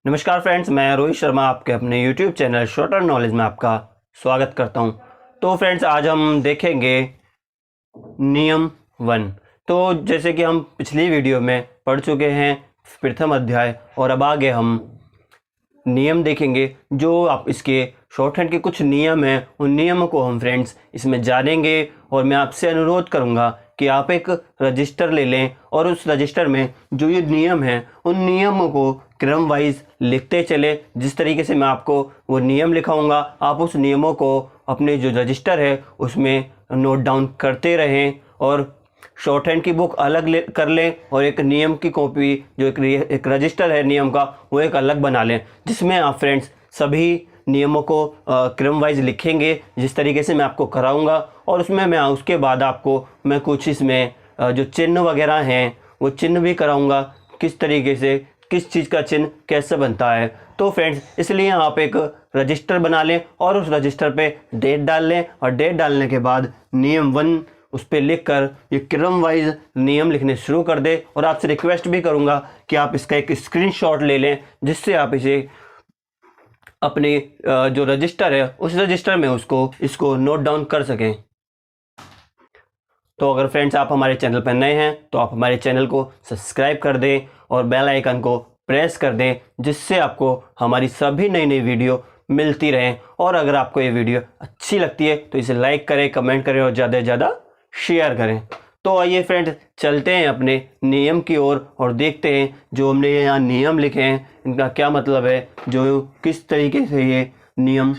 नमस्कार फ्रेंड्स, मैं रोहित शर्मा आपके अपने YouTube चैनल शॉर्टर नॉलेज में आपका स्वागत करता हूं। तो फ्रेंड्स, आज हम देखेंगे नियम 1। तो जैसे कि हम पिछली वीडियो में पढ़ चुके हैं प्रथम अध्याय, और अब आगे हम नियम देखेंगे। जो आप इसके शॉर्ट हैंड के कुछ नियम हैं, उन नियमों को हम फ्रेंड्स इसमें जानेंगे। और मैं आपसे अनुरोध करूंगा कि आप एक रजिस्टर ले लें और उस रजिस्टर में जो ये नियम हैं उन नियमों को क्रम वाइज लिखते चले। जिस तरीके से मैं आपको वो नियम लिखाऊंगा, आप उस नियमों को अपने जो रजिस्टर है उसमें नोट डाउन करते रहें। और शॉर्ट हैंड की बुक अलग कर लें और एक नियम की कॉपी, जो एक रजिस्टर है नियम का, वो एक अलग बना लें, जिसमें आप फ्रेंड्स सभी नियमों को क्रम वाइज लिखेंगे जिस तरीके से मैं आपको कराऊंगा। और उसमें मैं उसके बाद आपको मैं कुछ इसमें जो चिन्ह वगैरह हैं वो चिन्ह भी कराऊंगा, किस तरीके से किस चीज़ का चिन्ह कैसे बनता है। तो फ्रेंड्स, इसलिए आप एक रजिस्टर बना लें और उस रजिस्टर पे डेट डाल लें, और डेट डालने के बाद नियम 1 उस पर लिख कर ये क्रम वाइज नियम लिखने शुरू कर दें। और आपसे रिक्वेस्ट भी करूंगा कि आप इसका एक स्क्रीनशॉट ले लें, जिससे आप इसे अपने जो रजिस्टर है उस रजिस्टर में इसको नोट डाउन कर सकें। तो अगर फ्रेंड्स आप हमारे चैनल पर नए हैं तो आप हमारे चैनल को सब्सक्राइब कर दें और बेल आइकन को प्रेस कर दें, जिससे आपको हमारी सभी नई नई वीडियो मिलती रहें। और अगर आपको ये वीडियो अच्छी लगती है तो इसे लाइक करें, कमेंट करें और ज़्यादा से ज़्यादा शेयर करें। तो आइए फ्रेंड्स, चलते हैं अपने नियम की ओर और देखते हैं जो हमने यहाँ नियम लिखे हैं इनका क्या मतलब है, जो किस तरीके से ये नियम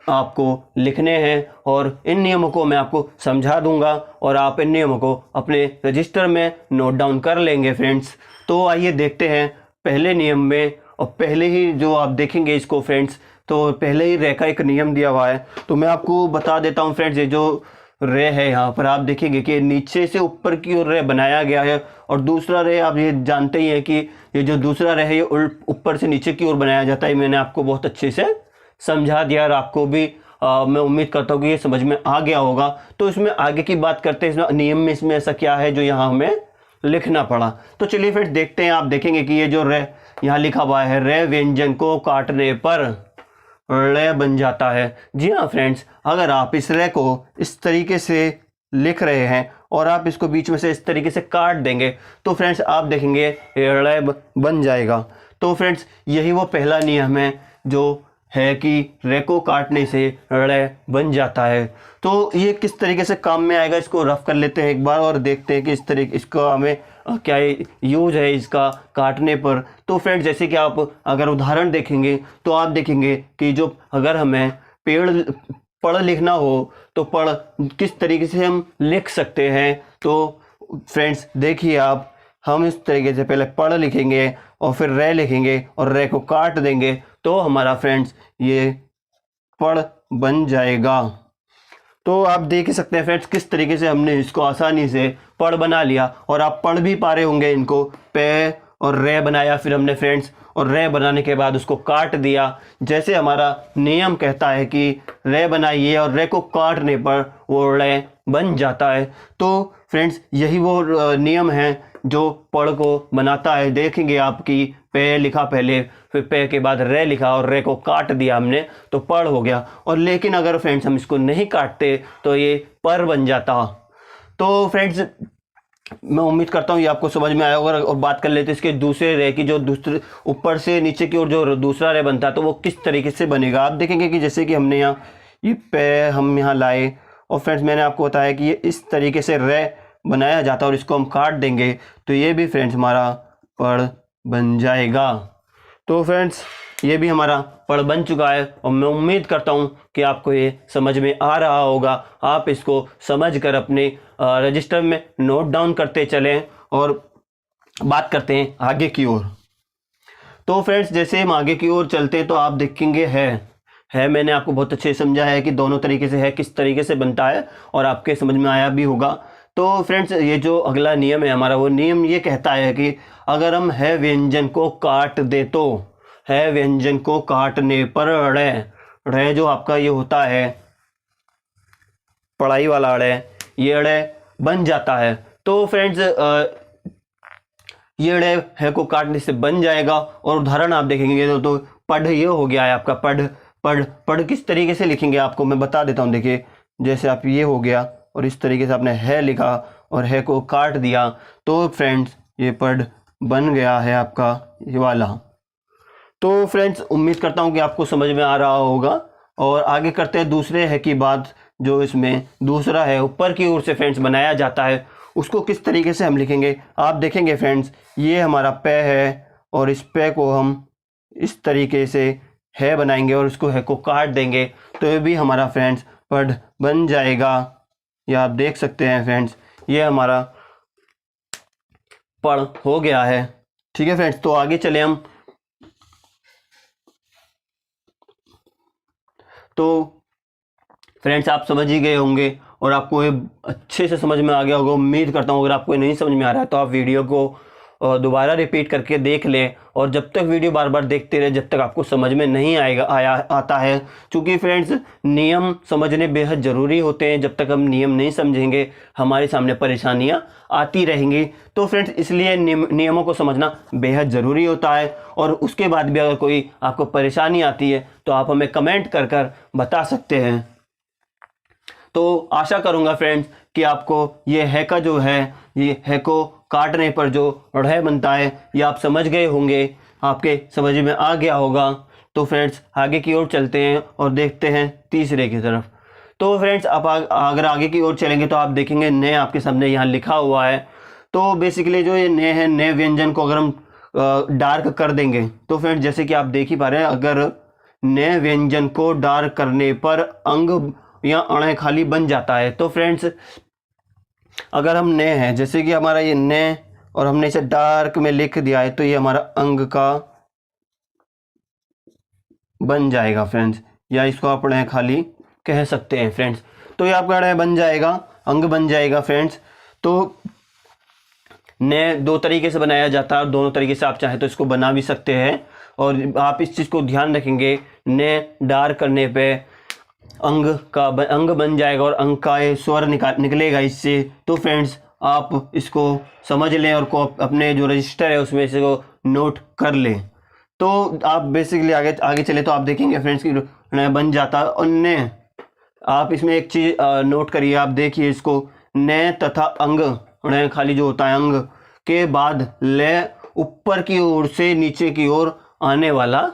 आपको लिखने हैं। और इन नियमों को मैं आपको समझा दूंगा और आप इन नियमों को अपने रजिस्टर में नोट डाउन कर लेंगे फ्रेंड्स। तो आइए देखते हैं पहले नियम में। और पहले ही जो आप देखेंगे इसको फ्रेंड्स, तो पहले ही रे का एक नियम दिया हुआ है, तो मैं आपको बता देता हूं फ्रेंड्स। ये जो रे है यहाँ पर आप देखेंगे कि नीचे से ऊपर की ओर रे बनाया गया है, और दूसरा रे आप ये जानते ही हैं कि ये जो दूसरा रे है ये ऊपर से नीचे की ओर बनाया जाता है। मैंने आपको बहुत अच्छे से समझा दिया और आपको भी मैं उम्मीद करता हूँ कि ये समझ में आ गया होगा। तो इसमें आगे की बात करते हैं, इसमें नियम में इसमें ऐसा क्या है जो यहाँ हमें लिखना पड़ा। तो चलिए फिर देखते हैं। आप देखेंगे कि ये जो रे यहाँ लिखा हुआ है, रे व्यंजन को काटने पर रे बन जाता है। जी हाँ फ्रेंड्स, अगर आप इस रे को इस तरीके से लिख रहे हैं और आप इसको बीच में से इस तरीके से काट देंगे तो फ्रेंड्स आप देखेंगे ये रे बन जाएगा। तो फ्रेंड्स, यही वो पहला नियम है जो है कि रे को काटने से रे बन जाता है। तो ये किस तरीके से काम में आएगा, इसको रफ कर लेते हैं एक बार और देखते हैं कि इस तरीके इसका हमें क्या यूज है इसका काटने पर। तो फ्रेंड्स, जैसे कि आप अगर उदाहरण देखेंगे तो आप देखेंगे कि जो अगर हमें पेड़ पढ़ लिखना हो तो पढ़ किस तरीके से हम लिख सकते हैं। तो फ्रेंड्स देखिए आप, हम इस तरीके से पहले पढ़ लिखेंगे और फिर रे लिखेंगे और रे को काट देंगे, तो हमारा फ्रेंड्स ये पढ़ बन जाएगा। तो आप देख ही सकते हैं फ्रेंड्स किस तरीके से हमने इसको आसानी से पढ़ बना लिया। और आप पढ़ भी पा रहे होंगे इनको, पे और रे बनाया फिर हमने फ्रेंड्स, और रे बनाने के बाद उसको काट दिया। जैसे हमारा नियम कहता है कि रे बनाइए और रे को काटने पर वो रे बन जाता है। तो फ्रेंड्स, यही वो नियम है जो पढ़ को बनाता है। देखेंगे आपकी पे लिखा पहले, फिर पे के बाद रे लिखा और रे को काट दिया हमने, तो पढ़ हो गया। और लेकिन अगर फ्रेंड्स हम इसको नहीं काटते तो ये पर बन जाता। तो फ्रेंड्स, मैं उम्मीद करता हूँ ये आपको समझ में आया होगा। और बात कर लेते हैं इसके दूसरे रे की, जो दूसरे ऊपर से नीचे की ओर जो दूसरा रे बनता है तो वो किस तरीके से बनेगा। आप देखेंगे कि जैसे कि हमने यहाँ ये पे हम यहाँ लाए और फ्रेंड्स मैंने आपको बताया कि ये इस तरीके से रे बनाया जाता है और इसको हम काट देंगे तो ये भी फ्रेंड्स हमारा पढ़ बन जाएगा। तो फ्रेंड्स, ये भी हमारा पढ़ बन चुका है और मैं उम्मीद करता हूँ कि आपको ये समझ में आ रहा होगा। आप इसको समझकर अपने रजिस्टर में नोट डाउन करते चलें और बात करते हैं आगे की ओर। तो फ्रेंड्स, जैसे हम आगे की ओर चलते हैं तो आप देखेंगे है मैंने आपको बहुत अच्छे से समझा है कि दोनों तरीके से है किस तरीके से बनता है, और आपके समझ में आया भी होगा। तो फ्रेंड्स, ये जो अगला नियम है हमारा, वो नियम ये कहता है कि अगर हम है व्यंजन को काट दे तो है व्यंजन को काटने पर रे जो आपका ये होता है पढ़ाई वाला रे, ये रे बन जाता है। तो फ्रेंड्स, ये ड़े है को काटने से बन जाएगा। और उदाहरण आप देखेंगे तो पढ़ ये हो गया है आपका पढ़। पढ़ पढ़ किस तरीके से लिखेंगे आपको मैं बता देता हूँ। देखिए जैसे आप ये हो गया और इस तरीके से आपने है लिखा और है को काट दिया तो फ्रेंड्स ये पढ़ बन गया है आपका ये वाला। तो फ्रेंड्स उम्मीद करता हूँ कि आपको समझ में आ रहा होगा। और आगे करते हैं दूसरे है की बात। जो इसमें दूसरा है ऊपर की ओर से फ्रेंड्स बनाया जाता है, उसको किस तरीके से हम लिखेंगे आप देखेंगे फ्रेंड्स। ये हमारा पे है और इस पे को हम इस तरीके से है बनाएंगे और इसको है को काट देंगे तो ये भी हमारा फ्रेंड्स पढ़ बन जाएगा। ये आप देख सकते हैं फ्रेंड्स, ये हमारा पढ़ हो गया है। ठीक है फ्रेंड्स, तो आगे चले हम। तो फ्रेंड्स आप समझ ही गए होंगे और आपको ये अच्छे से समझ में आ गया होगा उम्मीद करता हूँ। अगर आपको नहीं समझ में आ रहा है तो आप वीडियो को दोबारा रिपीट करके देख लें और जब तक वीडियो बार बार देखते रहे जब तक आपको समझ में नहीं आता है। क्योंकि फ्रेंड्स नियम समझने बेहद ज़रूरी होते हैं। जब तक हम नियम नहीं समझेंगे हमारे सामने परेशानियां आती रहेंगी। तो फ्रेंड्स इसलिए नियमों को समझना बेहद ज़रूरी होता है। और उसके बाद भी अगर कोई आपको परेशानी आती है तो आप हमें कमेंट कर बता सकते हैं। तो आशा करूँगा फ्रेंड्स कि आपको ये है का जो है ये है को काटने पर जो ढ़ बनता है ये आप समझ गए होंगे, आपके समझ में आ गया होगा। तो फ्रेंड्स आगे की ओर चलते हैं और देखते हैं तीसरे की तरफ। तो फ्रेंड्स आप अगर आगे की ओर चलेंगे तो आप देखेंगे ने आपके सामने यहाँ लिखा हुआ है। तो बेसिकली जो ये ने है ने व्यंजन को अगर हम डार्क कर देंगे तो फ्रेंड्स जैसे कि आप देख ही पा रहे हैं, अगर ने व्यंजन को डार्क करने पर अंग या अण खाली बन जाता है। तो फ्रेंड्स अगर हम ने है जैसे कि हमारा ये ने और हमने इसे डार्क में लिख दिया है तो ये हमारा अंग का बन जाएगा फ्रेंड्स, या इसको आप अण खाली कह सकते हैं फ्रेंड्स। तो ये आपका अण बन जाएगा, अंग बन जाएगा फ्रेंड्स। तो ने दो तरीके से बनाया जाता है और दोनों तरीके से आप चाहे तो इसको बना भी सकते हैं। और आप इस चीज़ को ध्यान रखेंगे, ने डार्क करने पे अंग बन जाएगा और अंग का ये स्वर निकलेगा इससे। तो फ्रेंड्स आप इसको समझ लें और को अपने जो रजिस्टर है उसमें से को नोट कर लें। तो आप बेसिकली आगे चले तो आप देखेंगे फ्रेंड्स कि बन जाता है। और ने आप इसमें एक चीज़ नोट करिए, आप देखिए इसको ने तथा अंग खाली जो होता है अंग के बाद ले ऊपर की ओर से नीचे की ओर आने वाला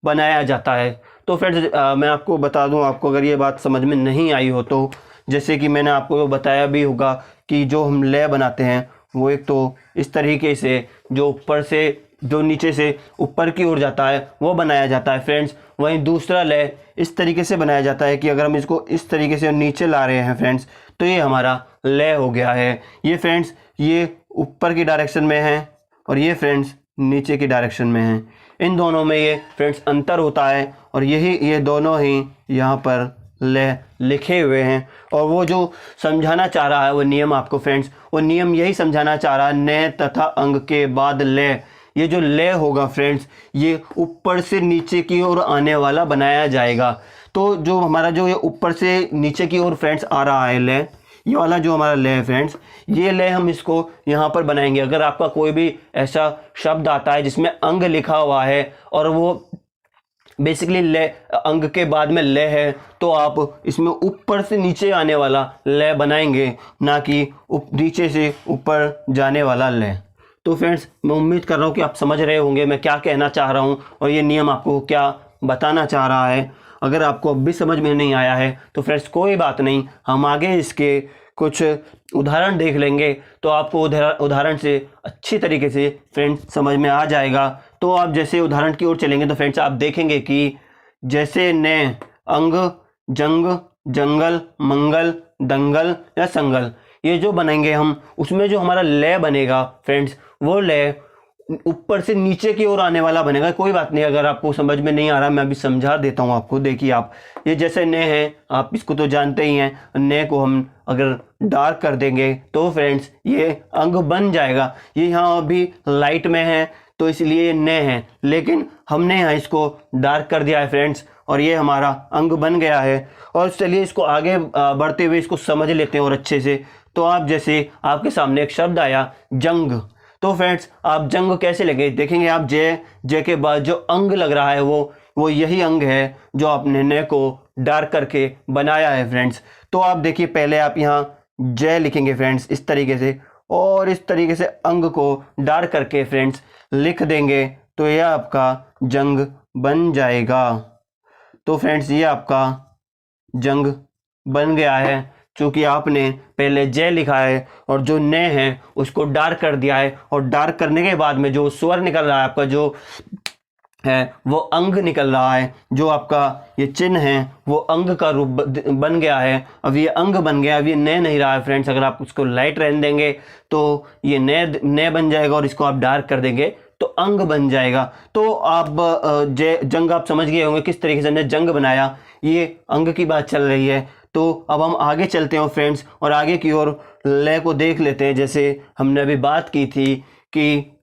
बनाया जाता है। तो फ्रेंड्स मैं आपको बता दूं, आपको अगर ये बात समझ में नहीं आई हो तो जैसे कि मैंने आपको बताया भी होगा कि जो हम ले बनाते हैं वो एक तो इस तरीके से जो ऊपर से जो नीचे से ऊपर की ओर जाता है वो बनाया जाता है फ्रेंड्स। वहीं दूसरा ले इस तरीके से बनाया जाता है कि अगर हम इसको इस तरीके से नीचे ला रहे हैं फ्रेंड्स तो ये हमारा ले हो गया है। ये फ्रेंड्स ये ऊपर की डायरेक्शन में है और ये फ्रेंड्स नीचे की डायरेक्शन में है। इन दोनों में ये फ्रेंड्स अंतर होता है और ये दोनों ही यहाँ पर ले लिखे हुए हैं। और वो जो समझाना चाह रहा है वो नियम आपको फ्रेंड्स, वो नियम यही समझाना चाह रहा है, ने तथा अंग के बाद ले। ये जो ले होगा फ्रेंड्स ये ऊपर से नीचे की ओर आने वाला बनाया जाएगा। तो जो हमारा जो ये ऊपर से नीचे की ओर फ्रेंड्स आ रहा है ले, ये वाला जो हमारा ले है फ्रेंड्स, ये ले हम इसको यहाँ पर बनाएंगे। अगर आपका कोई भी ऐसा शब्द आता है जिसमें अंग लिखा हुआ है और वो बेसिकली ले अंग के बाद में ले है तो आप इसमें ऊपर से नीचे आने वाला ले बनाएंगे, ना कि नीचे से ऊपर जाने वाला ले। तो फ्रेंड्स मैं उम्मीद कर रहा हूँ कि आप समझ रहे होंगे मैं क्या कहना चाह रहा हूँ और ये नियम आपको क्या बताना चाह रहा है। अगर आपको अब भी समझ में नहीं आया है तो फ्रेंड्स कोई बात नहीं, हम आगे इसके कुछ उदाहरण देख लेंगे तो आपको उदाहरण से अच्छी तरीके से फ्रेंड्स समझ में आ जाएगा। तो आप जैसे उदाहरण की ओर चलेंगे तो फ्रेंड्स आप देखेंगे कि जैसे ने अंग जंग जंगल मंगल दंगल या संगल, ये जो बनाएंगे हम उसमें जो हमारा ले बनेगा फ्रेंड्स वो ले ऊपर से नीचे की ओर आने वाला बनेगा। कोई बात नहीं, अगर आपको समझ में नहीं आ रहा मैं अभी समझा देता हूँ आपको। देखिए आप ये जैसे ने है आप इसको तो जानते ही हैं, ने को हम अगर डार्क कर देंगे तो फ्रेंड्स ये अंग बन जाएगा। ये यहाँ अभी लाइट में है तो इसलिए ने है, लेकिन हमने यहाँ इसको डार्क कर दिया है फ्रेंड्स और ये हमारा अंग बन गया है। और चलिए इसको आगे बढ़ते हुए इसको समझ लेते हैं और अच्छे से। तो आप जैसे आपके सामने एक शब्द आया जंग, तो फ्रेंड्स आप जंग कैसे लगे देखेंगे आप। जे के बाद जो अंग लग रहा है वो यही अंग है जो आपने ने को डार्क करके बनाया है फ्रेंड्स। तो आप देखिए पहले आप यहाँ जय लिखेंगे फ्रेंड्स इस तरीके से, और इस तरीके से अंग को डार्क करके फ्रेंड्स लिख देंगे तो यह आपका जंग बन जाएगा। तो फ्रेंड्स ये आपका जंग बन गया है, क्योंकि आपने पहले जय लिखा है और जो ने है उसको डार्क कर दिया है, और डार्क करने के बाद में जो स्वर निकल रहा है आपका जो है वो अंग निकल रहा है। जो आपका ये चिन्ह है वो अंग का रूप बन गया है। अब ये अंग बन गया, अब ये ने नहीं रहा है फ्रेंड्स। अगर आप उसको लाइट रहने देंगे तो ये ने बन जाएगा, और इसको आप डार्क कर देंगे तो अंग बन जाएगा। तो आप जंग आप समझ गए होंगे किस तरीके से हमने जंग बनाया, ये अंग की बात चल रही है। तो अब हम आगे चलते हैं फ्रेंड्स, और आगे की ओर लय को देख लेते हैं। जैसे हमने अभी बात की थी कि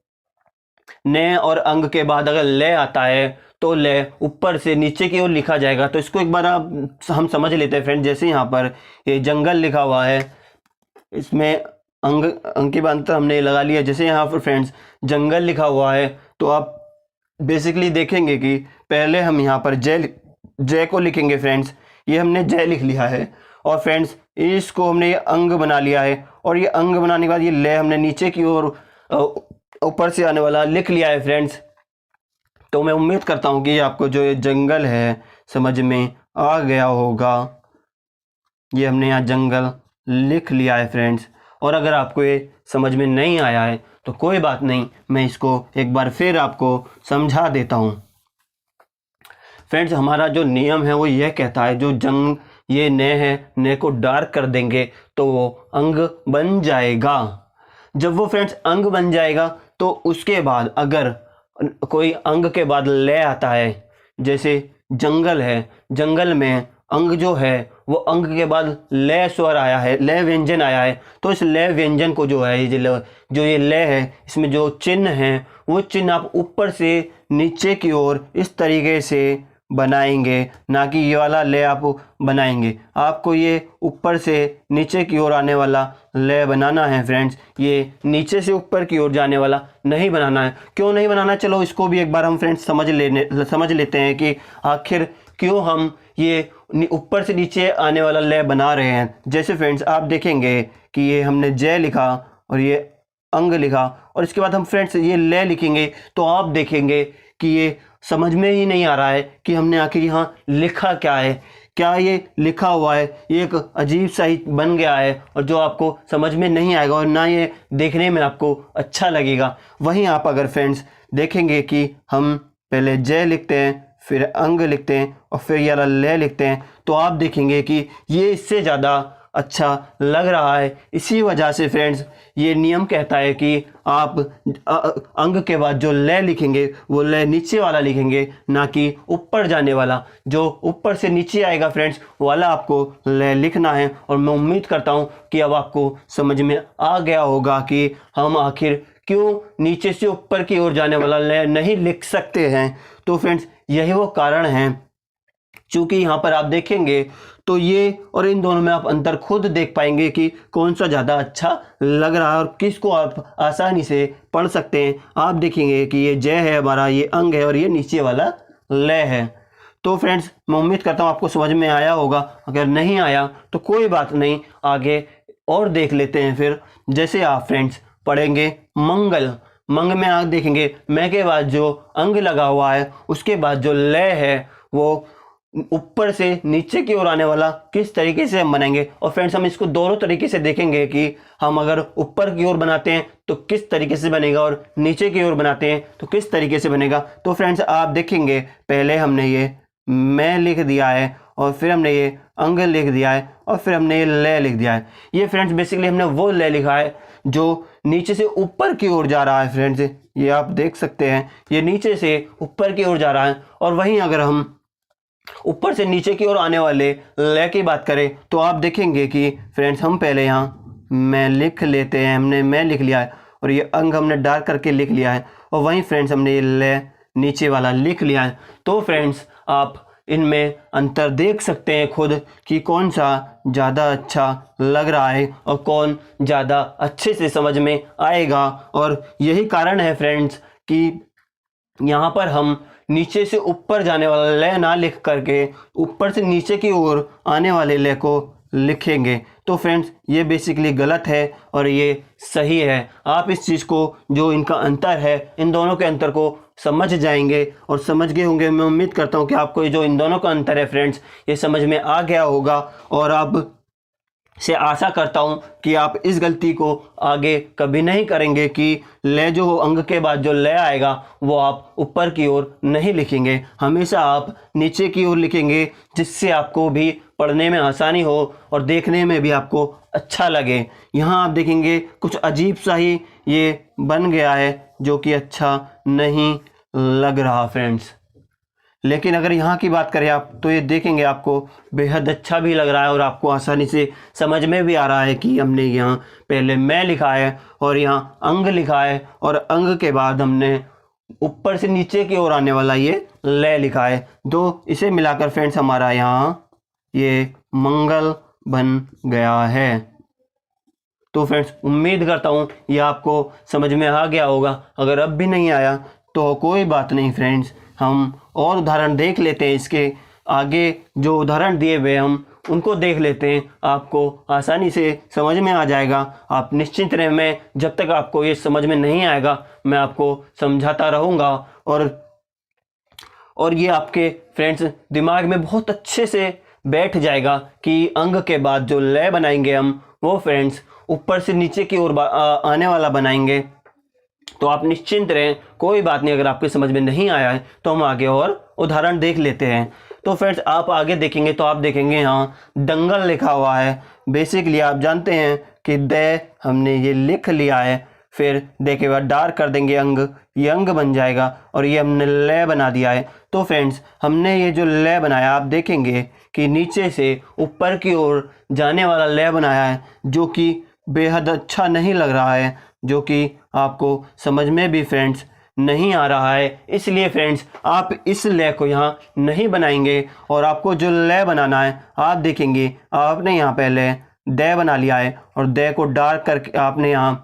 ने और अंग के बाद अगर लय आता है तो लय ऊपर से नीचे की ओर लिखा जाएगा। तो इसको एक बार हम समझ लेते हैं फ्रेंड। जैसे यहाँ पर ये जंगल लिखा हुआ है, इसमें अंग की बात हमने लगा लिया। जैसे यहाँ पर फ्रेंड्स जंगल लिखा हुआ है तो आप बेसिकली देखेंगे कि पहले हम यहाँ पर जय को लिखेंगे फ्रेंड्स। ये हमने जय लिख लिया है, और फ्रेंड्स इसको हमने ये अंग बना लिया है, और ये अंग बनाने के बाद ये लय हमने नीचे की ओर ऊपर से आने वाला लिख लिया है फ्रेंड्स। तो मैं उम्मीद करता हूँ कि आपको जो ये जंगल है समझ में आ गया होगा। ये हमने यहाँ जंगल लिख लिया है फ्रेंड्स, और अगर आपको ये समझ में नहीं आया है तो कोई बात नहीं, मैं इसको एक बार फिर आपको समझा देता हूँ। फ्रेंड्स हमारा जो नियम है वो यह कहता है जो जंग ये ने है, ने को डार्क कर देंगे तो वो अंग बन जाएगा। जब वो फ्रेंड्स अंग बन जाएगा तो उसके बाद अगर कोई अंग के बाद लय आता है, जैसे जंगल है, जंगल में अंग जो है वो अंग के बाद लय स्वर आया है, लय व्यंजन आया है, तो इस लय व्यंजन को जो है जो ये लय है इसमें जो चिन्ह है वो चिन्ह आप ऊपर से नीचे की ओर इस तरीके से बनाएंगे, ना कि ये वाला लय आप बनाएंगे। आपको ये ऊपर से नीचे की ओर आने वाला लय बनाना है फ्रेंड्स, ये नीचे से ऊपर की ओर जाने वाला नहीं बनाना है। क्यों नहीं बनाना, चलो इसको भी एक बार हम फ्रेंड्स समझ लेते हैं कि आखिर क्यों हम ये ऊपर से नीचे आने वाला लय बना रहे हैं। जैसे फ्रेंड्स आप देखेंगे कि ये हमने जय लिखा और ये अंग लिखा, और इसके बाद हम फ्रेंड्स ये लय लिखेंगे तो आप देखेंगे कि ये समझ में ही नहीं आ रहा है कि हमने आखिर यहाँ लिखा क्या है, क्या ये लिखा हुआ है। ये एक अजीब सा ही बन गया है, और जो आपको समझ में नहीं आएगा और ना ये देखने में आपको अच्छा लगेगा। वहीं आप अगर फ्रेंड्स देखेंगे कि हम पहले जय लिखते हैं, फिर अंग लिखते हैं, और फिर ये वाला लय लिखते हैं, तो आप देखेंगे कि ये इससे ज़्यादा अच्छा लग रहा है। इसी वजह से फ्रेंड्स ये नियम कहता है कि आप अंग के बाद जो लय लिखेंगे वो लय नीचे वाला लिखेंगे, ना कि ऊपर जाने वाला। जो ऊपर से नीचे आएगा फ्रेंड्स वाला आपको लय लिखना है। और मैं उम्मीद करता हूँ कि अब आपको समझ में आ गया होगा कि हम आखिर क्यों नीचे से ऊपर की ओर जाने वाला लय नहीं लिख सकते हैं। तो फ्रेंड्स यही वो कारण है, चूँकि यहाँ पर आप देखेंगे तो ये और इन दोनों में आप अंतर खुद देख पाएंगे कि कौन सा ज़्यादा अच्छा लग रहा है और किसको आप आसानी से पढ़ सकते हैं। आप देखेंगे कि ये जय है हमारा, ये अंग है, और ये नीचे वाला लय है। तो फ्रेंड्स मैं उम्मीद करता हूँ आपको समझ में आया होगा। अगर नहीं आया तो कोई बात नहीं, आगे और देख लेते हैं फिर। जैसे आप फ्रेंड्स पढ़ेंगे मंगल, मंग में आप देखेंगे मैं के बाद जो अंग लगा हुआ है उसके बाद जो लय है वो ऊपर से नीचे की ओर आने वाला किस तरीके से हम बनाएंगे। और फ्रेंड्स हम इसको दोनों तरीके से देखेंगे कि हम अगर ऊपर की ओर बनाते हैं तो किस तरीके से बनेगा, और नीचे की ओर बनाते हैं तो किस तरीके से बनेगा। तो फ्रेंड्स आप देखेंगे पहले हमने ये मैं लिख दिया है, और फिर हमने ये अंग लिख दिया है, और फिर हमने ये लय लिख दिया है। ये फ्रेंड्स बेसिकली हमने वो लय लिखा है जो नीचे से ऊपर की ओर जा रहा है। फ्रेंड्स ये आप देख सकते हैं ये नीचे से ऊपर की ओर जा रहा है। और वहीं अगर हम ऊपर से नीचे की ओर आने वाले लय की बात करें तो आप देखेंगे कि फ्रेंड्स हम पहले यहाँ मैं लिख लेते हैं, हमने मैं लिख लिया है, और ये अंग हमने डार्क करके लिख लिया है, और वहीं फ्रेंड्स हमने ये लय नीचे वाला लिख लिया है। तो फ्रेंड्स आप इनमें अंतर देख सकते हैं खुद कि कौन सा ज़्यादा अच्छा लग रहा है और कौन ज़्यादा अच्छे से समझ में आएगा। और यही कारण है फ्रेंड्स कि यहाँ पर हम नीचे से ऊपर जाने वाला लय ना लिख करके ऊपर से नीचे की ओर आने वाले लय को लिखेंगे। तो फ्रेंड्स ये बेसिकली गलत है और ये सही है। आप इस चीज़ को जो इनका अंतर है इन दोनों के अंतर को समझ जाएंगे और समझ गए होंगे। मैं उम्मीद करता हूँ कि आपको ये जो इन दोनों का अंतर है फ्रेंड्स ये समझ में आ गया होगा और अब से आशा करता हूँ कि आप इस गलती को आगे कभी नहीं करेंगे कि लय जो अंग के बाद जो लय आएगा वो आप ऊपर की ओर नहीं लिखेंगे, हमेशा आप नीचे की ओर लिखेंगे, जिससे आपको भी पढ़ने में आसानी हो और देखने में भी आपको अच्छा लगे। यहाँ आप देखेंगे कुछ अजीब सा ही ये बन गया है जो कि अच्छा नहीं लग रहा फ्रेंड्स। लेकिन अगर यहाँ की बात करें आप तो ये देखेंगे आपको बेहद अच्छा भी लग रहा है और आपको आसानी से समझ में भी आ रहा है कि हमने यहाँ पहले मैं लिखा है और यहाँ अंग लिखा है और अंग के बाद हमने ऊपर से नीचे की ओर आने वाला ये लय लिखा है। तो इसे मिलाकर फ्रेंड्स हमारा यहाँ ये मंगल बन गया है। तो फ्रेंड्स उम्मीद करता हूँ ये आपको समझ में आ गया होगा। अगर अब भी नहीं आया तो कोई बात नहीं फ्रेंड्स, हम और उदाहरण देख लेते हैं। इसके आगे जो उदाहरण दिए हुए हम उनको देख लेते हैं, आपको आसानी से समझ में आ जाएगा। आप निश्चिंत रहें, मैं जब तक आपको ये समझ में नहीं आएगा मैं आपको समझाता रहूँगा और ये आपके फ्रेंड्स दिमाग में बहुत अच्छे से बैठ जाएगा कि अंग के बाद जो लय बनाएंगे हम वो फ्रेंड्स ऊपर से नीचे की ओर आने वाला बनाएंगे। तो आप निश्चिंत रहें, कोई बात नहीं। अगर आपके समझ में नहीं आया है तो हम आगे और उदाहरण देख लेते हैं। तो फ्रेंड्स आप आगे देखेंगे तो आप देखेंगे यहाँ दंगल लिखा हुआ है। बेसिकली आप जानते हैं कि द हमने ये लिख लिया है, फिर द के बाद डार कर देंगे अंग, ये अंग बन जाएगा और ये हमने लय बना दिया है। तो फ्रेंड्स हमने ये जो लय बनाया आप देखेंगे कि नीचे से ऊपर की ओर जाने वाला लय बनाया है जो कि बेहद अच्छा नहीं लग रहा है, जो कि आपको समझ में भी फ्रेंड्स नहीं आ रहा है। इसलिए फ्रेंड्स आप इस लय को यहाँ नहीं बनाएंगे और आपको जो लय बनाना है आप देखेंगे आपने यहाँ पहले द बना लिया है और द को डार्क करके आपने यहाँ,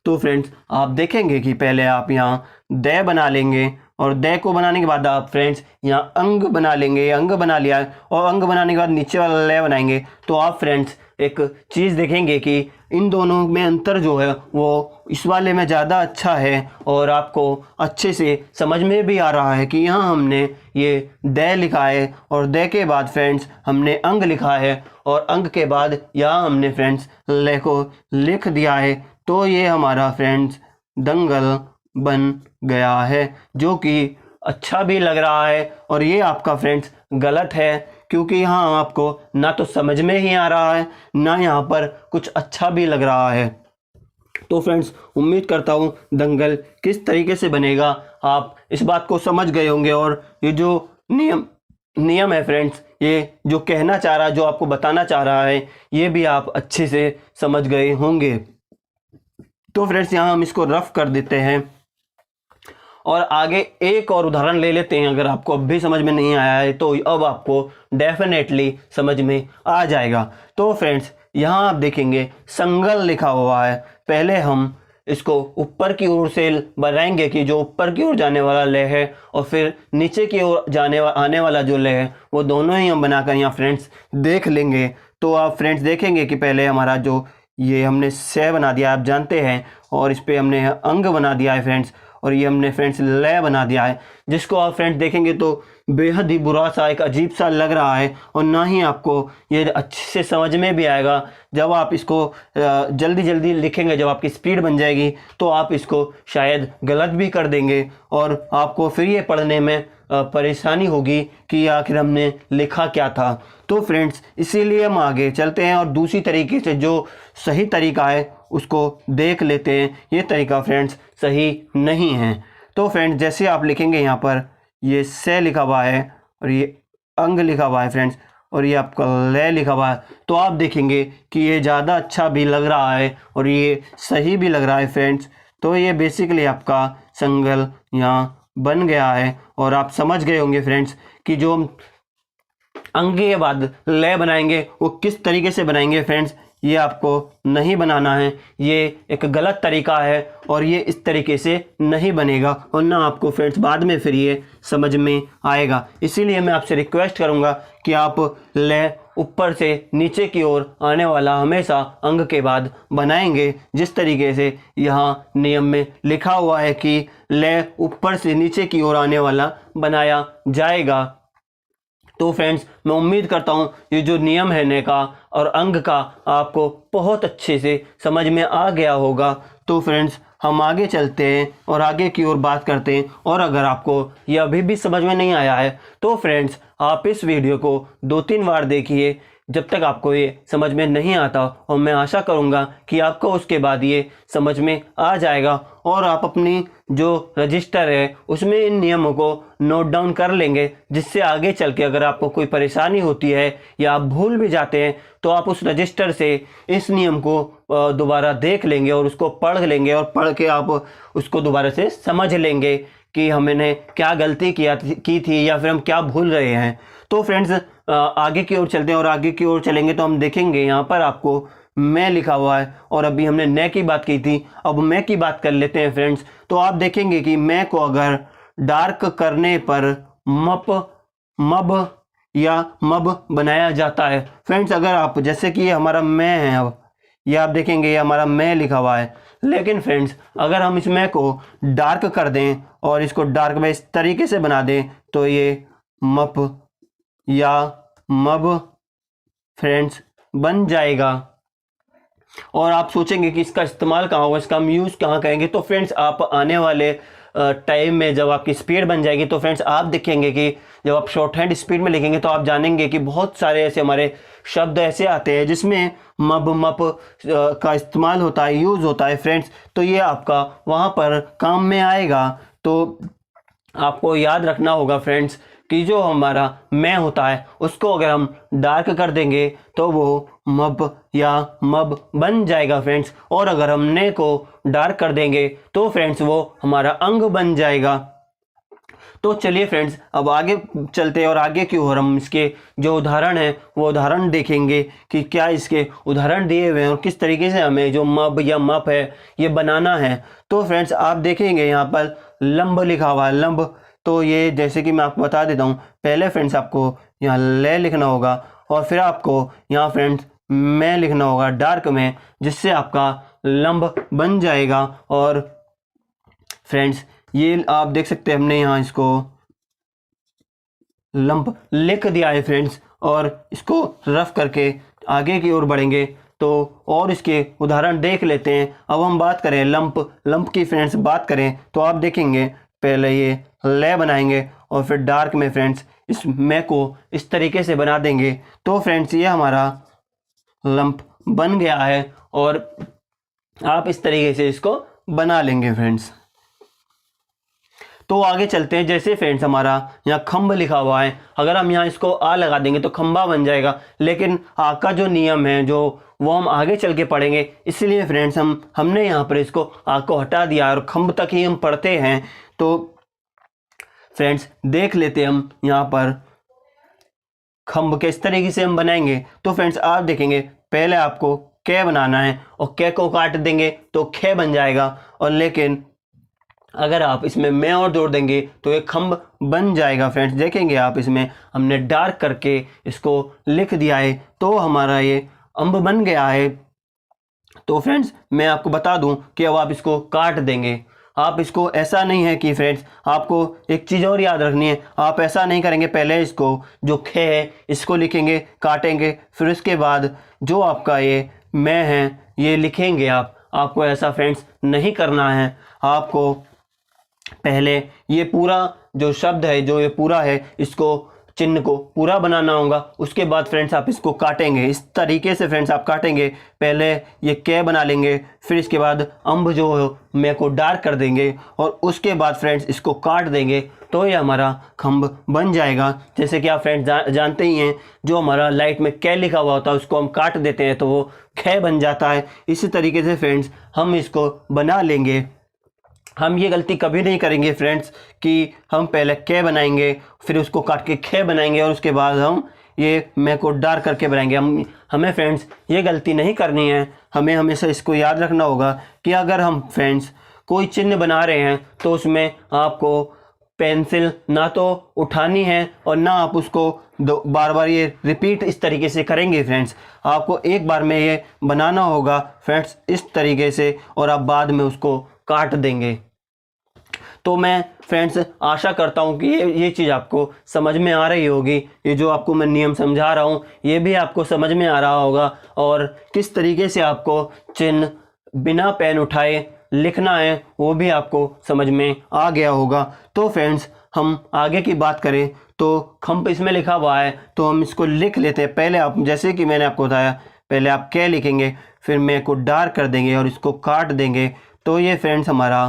तो फ्रेंड्स आप देखेंगे कि पहले आप यहाँ द बना लेंगे और द को बनाने के बाद आप फ्रेंड्स यहाँ अंग बना लेंगे। अंग बना लिया है और अंग बनाने के बाद नीचे वाला लय बनाएंगे। तो आप फ्रेंड्स एक चीज़ देखेंगे कि इन दोनों में अंतर जो है वो इस वाले में ज़्यादा अच्छा है और आपको अच्छे से समझ में भी आ रहा है कि यहाँ हमने ये द लिखा है और द के बाद फ्रेंड्स हमने अंग लिखा है और अंग के बाद यहाँ हमने फ्रेंड्स लय को लिख दिया है। तो ये हमारा फ्रेंड्स दंगल बन गया है जो कि अच्छा भी लग रहा है। और ये आपका फ्रेंड्स गलत है क्योंकि यहाँ आपको ना तो समझ में ही आ रहा है ना यहाँ पर कुछ अच्छा भी लग रहा है। तो फ्रेंड्स उम्मीद करता हूँ दंगल किस तरीके से बनेगा आप इस बात को समझ गए होंगे और ये जो नियम है फ्रेंड्स, ये जो कहना चाह रहा है, जो आपको बताना चाह रहा है, ये भी आप अच्छे से समझ गए होंगे। तो फ्रेंड्स यहाँ हम इसको रफ कर देते हैं और आगे एक और उदाहरण ले लेते हैं। अगर आपको अब भी समझ में नहीं आया है तो अब आपको डेफिनेटली समझ में आ जाएगा। तो फ्रेंड्स यहाँ आप देखेंगे संगल लिखा हुआ है। पहले हम इसको ऊपर की ओर से बनाएंगे कि जो ऊपर की ओर जाने वाला लय है और फिर नीचे की ओर आने वाला जो लय है वो दोनों ही हम बनाकर यहाँ फ्रेंड्स देख लेंगे। तो आप फ्रेंड्स देखेंगे कि पहले हमारा जो ये हमने से बना दिया आप जानते हैं और इस पर हमने अंग बना दिया है फ्रेंड्स और ये हमने फ्रेंड्स लय बना दिया है, जिसको आप फ्रेंड्स देखेंगे तो बेहद ही बुरा सा एक अजीब सा लग रहा है और ना ही आपको ये अच्छे से समझ में भी आएगा। जब आप इसको जल्दी जल्दी लिखेंगे, जब आपकी स्पीड बन जाएगी तो आप इसको शायद गलत भी कर देंगे और आपको फिर ये पढ़ने में परेशानी होगी कि आखिर हमने लिखा क्या था। तो फ्रेंड्स इसीलिए हम आगे चलते हैं और दूसरी तरीके से जो सही तरीका है उसको देख लेते हैं। ये तरीका फ्रेंड्स सही नहीं है। तो फ्रेंड्स जैसे आप लिखेंगे यहाँ पर ये से लिखा हुआ है और ये अंग लिखा हुआ है फ्रेंड्स और ये आपका लय लिखा हुआ है, तो आप देखेंगे कि ये ज़्यादा अच्छा भी लग रहा है और ये सही भी लग रहा है फ्रेंड्स। तो ये बेसिकली आपका संगल यहाँ बन गया है और आप समझ गए होंगे फ्रेंड्स कि जो हम अंग के बाद लय बनाएंगे वो किस तरीके से बनाएंगे फ्रेंड्स। ये आपको नहीं बनाना है, ये एक गलत तरीका है और ये इस तरीके से नहीं बनेगा और ना आपको फ्रेंड्स बाद में फिर ये समझ में आएगा। इसीलिए मैं आपसे रिक्वेस्ट करूँगा कि आप लय ऊपर से नीचे की ओर आने वाला हमेशा अंग के बाद बनाएंगे, जिस तरीके से यहाँ नियम में लिखा हुआ है कि लय ऊपर से नीचे की ओर आने वाला बनाया जाएगा। तो फ्रेंड्स मैं उम्मीद करता हूँ ये जो नियम है ने का और अंग का आपको बहुत अच्छे से समझ में आ गया होगा। तो फ्रेंड्स हम आगे चलते हैं और आगे की ओर बात करते हैं। और अगर आपको ये अभी भी समझ में नहीं आया है तो फ्रेंड्स आप इस वीडियो को 2-3 बार देखिए जब तक आपको ये समझ में नहीं आता, और मैं आशा करूँगा कि आपको उसके बाद ये समझ में आ जाएगा और आप अपनी जो रजिस्टर है उसमें इन नियमों को नोट डाउन कर लेंगे, जिससे आगे चल के अगर आपको कोई परेशानी होती है या आप भूल भी जाते हैं तो आप उस रजिस्टर से इस नियम को दोबारा देख लेंगे और उसको पढ़ लेंगे और पढ़ के आप उसको दोबारा से समझ लेंगे कि हमने क्या गलती की थी या फिर हम क्या भूल रहे हैं। तो फ्रेंड्स आगे की ओर चलते हैं और आगे की ओर चलेंगे तो हम देखेंगे यहाँ पर आपको मैं लिखा हुआ है और अभी हमने न की बात की थी, अब मैं की बात कर लेते हैं फ्रेंड्स। तो आप देखेंगे कि मैं को अगर डार्क करने पर मब या मब बनाया जाता है फ्रेंड्स। अगर आप जैसे कि ये हमारा मैं है, अब ये आप देखेंगे ये हमारा मैं लिखा हुआ है, लेकिन फ्रेंड्स अगर हम इस मैं को डार्क कर दें और इसको डार्क में इस तरीके से बना दें तो ये मप या मब फ्रेंड्स बन जाएगा। और आप सोचेंगे कि इसका इस्तेमाल कहाँ होगा, इसका हम यूज़ कहाँ करेंगे। तो फ्रेंड्स आप आने वाले टाइम में जब आपकी स्पीड बन जाएगी तो फ्रेंड्स आप देखेंगे कि जब आप शॉर्ट हैंड स्पीड में लिखेंगे तो आप जानेंगे कि बहुत सारे ऐसे हमारे शब्द ऐसे आते हैं जिसमें मब मप का इस्तेमाल होता है, यूज़ होता है फ्रेंड्स। तो ये आपका वहाँ पर काम में आएगा। तो आपको याद रखना होगा फ्रेंड्स कि जो हमारा मैं होता है उसको अगर हम डार्क कर देंगे तो वो मब या मब बन जाएगा फ्रेंड्स, और अगर हम ने को डार्क कर देंगे तो फ्रेंड्स वो हमारा अंग बन जाएगा। तो चलिए फ्रेंड्स अब आगे चलते हैं और आगे की ओर हम इसके जो उदाहरण है वो उदाहरण देखेंगे कि क्या इसके उदाहरण दिए हुए हैं और किस तरीके से हमें जो मब या मप है ये बनाना है। तो फ्रेंड्स आप देखेंगे यहाँ पर लंब लिखा हुआ है, लंब। तो ये जैसे कि मैं आपको बता देता हूँ, पहले फ्रेंड्स आपको यहाँ ले लिखना होगा और फिर आपको यहाँ फ्रेंड्स मैं लिखना होगा डार्क में, जिससे आपका लंब बन जाएगा। और फ्रेंड्स ये आप देख सकते हैं हमने यहाँ इसको लंब लिख दिया है फ्रेंड्स, और इसको रफ करके आगे की ओर बढ़ेंगे तो और इसके उदाहरण देख लेते हैं। अब हम बात करें लंप की फ्रेंड्स बात करें तो आप देखेंगे पहले ये ले बनाएंगे और फिर डार्क में फ्रेंड्स इस मैं को इस तरीके से बना देंगे। तो फ्रेंड्स ये हमारा लंप बन गया है और आप इस तरीके से इसको बना लेंगे फ्रेंड्स। तो आगे चलते हैं। जैसे फ्रेंड्स हमारा यहाँ खंभ लिखा हुआ है, अगर हम यहाँ इसको आ लगा देंगे तो खंभा बन जाएगा, लेकिन आ का जो नियम है जो वो हम आगे चल के पढ़ेंगे, इसलिए फ्रेंड्स हमने यहाँ पर इसको आ को हटा दिया और खंभ तक ही हम पढ़ते हैं। तो फ्रेंड्स देख लेते हैं हम यहाँ पर खंभ किस तरीके से हम बनाएंगे। तो फ्रेंड्स आप देखेंगे पहले आपको कै बनाना है और कै को काट देंगे तो खे बन जाएगा, और लेकिन अगर आप इसमें मैं और जोड़ देंगे तो एक खंभ बन जाएगा। फ्रेंड्स देखेंगे आप इसमें हमने डार्क करके इसको लिख दिया है तो हमारा ये अंब बन गया है। तो फ्रेंड्स मैं आपको बता दूं कि अब आप इसको काट देंगे। आप इसको ऐसा नहीं है कि फ्रेंड्स आपको एक चीज़ और याद रखनी है, आप ऐसा नहीं करेंगे पहले इसको जो खे है इसको लिखेंगे काटेंगे, फिर उसके बाद जो आपका ये मैं है ये लिखेंगे। आपको ऐसा फ्रेंड्स नहीं करना है। आपको पहले ये पूरा जो शब्द है जो ये पूरा है इसको चिन्ह को पूरा बनाना होगा, उसके बाद फ्रेंड्स आप इसको काटेंगे इस तरीके से। फ्रेंड्स आप काटेंगे पहले ये कै बना लेंगे, फिर इसके बाद अंब जो है मैं को डार्क कर देंगे और उसके बाद फ्रेंड्स इसको काट देंगे तो ये हमारा खंभ बन जाएगा। जैसे कि आप फ्रेंड्स जानते ही हैं जो हमारा लाइट में कै लिखा हुआ होता है उसको हम काट देते हैं तो वो खे बन जाता है। इसी तरीके से फ्रेंड्स हम इसको बना लेंगे। हम ये गलती कभी नहीं करेंगे फ्रेंड्स कि हम पहले क बनाएंगे, फिर उसको काट के ख बनाएंगे और उसके बाद हम ये मैं को डार करके बनाएंगे। हमें फ्रेंड्स ये गलती नहीं करनी है। हमें हमेशा इसको याद रखना होगा कि अगर हम फ्रेंड्स कोई चिन्ह बना रहे हैं तो उसमें आपको पेंसिल ना तो उठानी है और ना आप उसको बार बार ये रिपीट इस तरीके से करेंगे फ्रेंड्स। आपको एक बार में ये बनाना होगा फ्रेंड्स इस तरीके से, और आप बाद में उसको काट देंगे। तो मैं फ्रेंड्स आशा करता हूँ कि ये चीज़ आपको समझ में आ रही होगी। ये जो आपको मैं नियम समझा रहा हूँ ये भी आपको समझ में आ रहा होगा, और किस तरीके से आपको चिन्ह बिना पेन उठाए लिखना है वो भी आपको समझ में आ गया होगा। तो फ्रेंड्स हम आगे की बात करें तो खंप इसमें लिखा हुआ है तो हम इसको लिख लेते हैं। पहले आप जैसे कि मैंने आपको बताया, पहले आप क्या लिखेंगे, फिर मैं को डार्क कर देंगे और इसको काट देंगे। तो ये फ्रेंड्स हमारा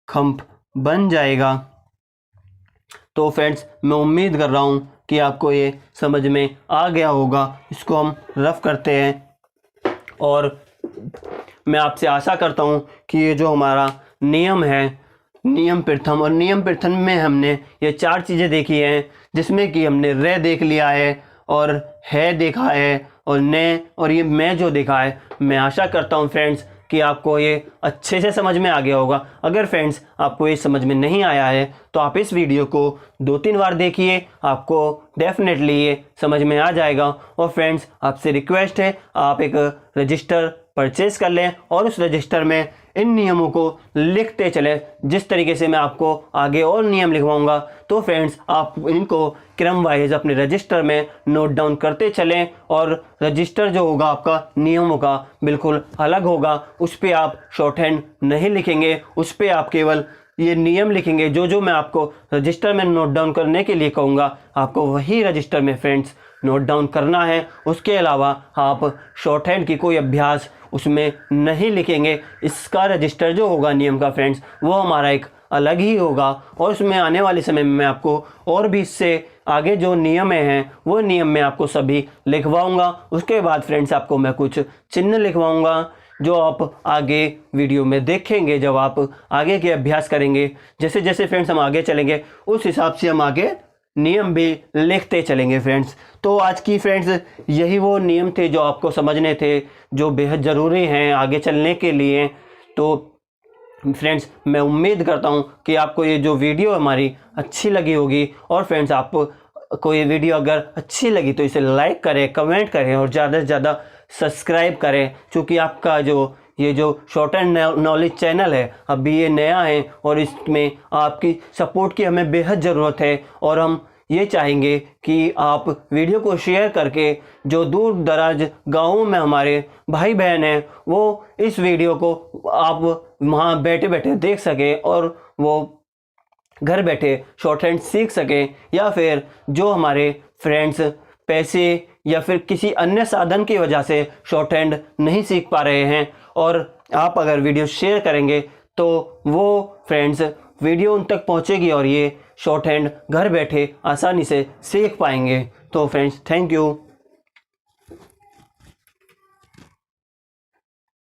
खंप बन जाएगा। तो फ्रेंड्स मैं उम्मीद कर रहा हूँ कि आपको ये समझ में आ गया होगा। इसको हम रफ करते हैं और मैं आपसे आशा करता हूँ कि ये जो हमारा नियम है, नियम प्रथम, और नियम प्रथम में हमने ये 4 चीज़ें देखी हैं, जिसमें कि हमने रे देख लिया है और है देखा है और ने और ये मैं जो देखा है। मैं आशा करता हूँ फ्रेंड्स कि आपको ये अच्छे से समझ में आ गया होगा। अगर फ्रेंड्स आपको ये समझ में नहीं आया है तो आप इस वीडियो को 2-3 बार देखिए, आपको डेफिनेटली ये समझ में आ जाएगा। और फ्रेंड्स आपसे रिक्वेस्ट है आप एक रजिस्टर परचेज कर लें और उस रजिस्टर में इन नियमों को लिखते चलें जिस तरीके से मैं आपको आगे और नियम लिखवाऊंगा। तो फ्रेंड्स आप इनको क्रम वाइज अपने रजिस्टर में नोट डाउन करते चलें, और रजिस्टर जो होगा आपका नियमों का बिल्कुल अलग होगा। उस पर आप शॉर्ट हैंड नहीं लिखेंगे, उस पर आप केवल ये नियम लिखेंगे। जो जो मैं आपको रजिस्टर में नोट डाउन करने के लिए कहूँगा आपको वही रजिस्टर में फ्रेंड्स नोट डाउन करना है। उसके अलावा आप शॉर्ट हैंड की कोई अभ्यास उसमें नहीं लिखेंगे। इसका रजिस्टर जो होगा नियम का फ्रेंड्स वो हमारा एक अलग ही होगा, और उसमें आने वाले समय में मैं आपको और भी इससे आगे जो नियम हैं वो नियम मैं आपको सभी लिखवाऊंगा। उसके बाद फ्रेंड्स आपको मैं कुछ चिन्ह लिखवाऊंगा जो आप आगे वीडियो में देखेंगे जब आप आगे के अभ्यास करेंगे। जैसे जैसे फ्रेंड्स हम आगे चलेंगे उस हिसाब से हम आगे नियम भी लिखते चलेंगे फ्रेंड्स। तो आज की फ्रेंड्स यही वो नियम थे जो आपको समझने थे, जो बेहद ज़रूरी हैं आगे चलने के लिए। तो फ्रेंड्स मैं उम्मीद करता हूँ कि आपको ये जो वीडियो हमारी अच्छी लगी होगी। और फ्रेंड्स आपको ये वीडियो अगर अच्छी लगी तो इसे लाइक करें, कमेंट करें और ज़्यादा से ज़्यादा सब्सक्राइब करें, क्योंकि आपका ये जो शॉर्ट एंड नॉलेज चैनल है अभी ये नया है और इसमें आपकी सपोर्ट की हमें बेहद ज़रूरत है। और हम ये चाहेंगे कि आप वीडियो को शेयर करके जो दूर दराज गाँवों में हमारे भाई बहन हैं वो इस वीडियो को आप वहाँ बैठे बैठे देख सकें और वो घर बैठे शॉर्ट हैंड सीख सकें। या फिर जो हमारे फ्रेंड्स पैसे या फिर किसी अन्य साधन की वजह से शॉर्ट हैंड नहीं सीख पा रहे हैं, और आप अगर वीडियो शेयर करेंगे तो वो फ्रेंड्स वीडियो उन तक पहुंचेगी और ये शॉर्ट हैंड घर बैठे आसानी से सीख पाएंगे। तो फ्रेंड्स थैंक यू।